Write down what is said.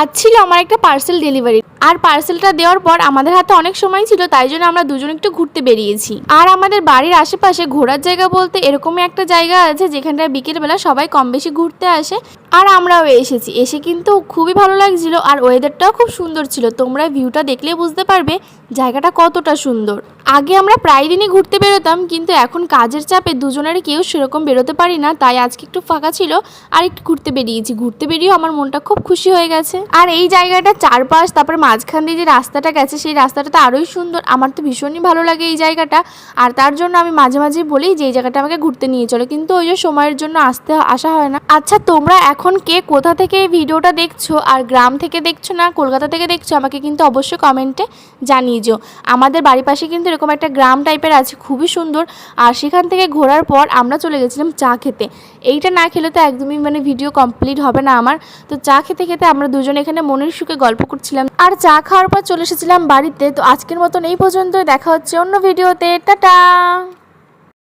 আজ ছিল আমার একটা পার্সেল ডেলিভারি, আর পার্সেলটা দেওয়ার পর আমাদের হাতে অনেক সময় ছিল, তাই জন্য আমরা দুজন একটু ঘুরতে বেরিয়েছি। আর আমাদের বাড়ির আশেপাশে ঘোরার জায়গা বলতে এরকমই একটা জায়গা আছে যেখানটায় বিকেলবেলা সবাই কম বেশি ঘুরতে আসে, আর আমরাও এসেছি। এসে কিন্তু খুবই ভালো লাগছিল, আর ওয়েদারটাও খুব সুন্দর ছিল। তোমরা ভিউটা দেখলেই বুঝতে পারবে জায়গাটা কতটা সুন্দর। আগে আমরা প্রায় দিনই ঘুরতে বেরোতাম, কিন্তু এখন কাজের চাপে দুজনেরই কেউ সেরকম বেরোতে পারি না, তাই আজকে একটু ফাঁকা ছিল আর একটু ঘুরতে বেরিয়েছি। ঘুরতে বেরিয়েও আমার মনটা খুব খুশি হয়ে গেছে। আর এই জায়গাটা চারপাশ, তারপর মাঝখান দিয়ে যে রাস্তাটা গেছে সেই রাস্তাটা তো আরোই সুন্দর। আমার তো ভীষণই ভালো লাগে এই জায়গাটা, আর তার জন্য আমি মাঝে মাঝে বলি যে এই জায়গাটা আমাকে ঘুরতে নিয়ে চলো, কিন্তু ওই যে সময়ের জন্য আসা হয় না। আচ্ছা, তোমরা এখন কে কোথা থেকে এই ভিডিওটা দেখছো, আর গ্রাম থেকে দেখছো না কলকাতা থেকে দেখছো, আমাকে কিন্তু অবশ্যই কমেন্টে জানিয়ে দিও। আমাদের বাড়ির পাশে কিন্তু এরকম একটা গ্রাম টাইপের আছে, খুবই সুন্দর। আর সেখান থেকে ঘোরার পর আমরা চলে গেছিলাম চা খেতে। এইটা না খেলে তো একদমই ভিডিও কমপ্লিট হবে না আমার। তো চা খেতে খেতে আমরা দুজনে এখানে মনের সুখে গল্প করছিলাম, আর চা খাওয়ার পর চলে এসেছিলাম বাড়িতে। তো আজকের মতন এই পর্যন্ত, দেখা হচ্ছে অন্য ভিডিওতে। টাটা।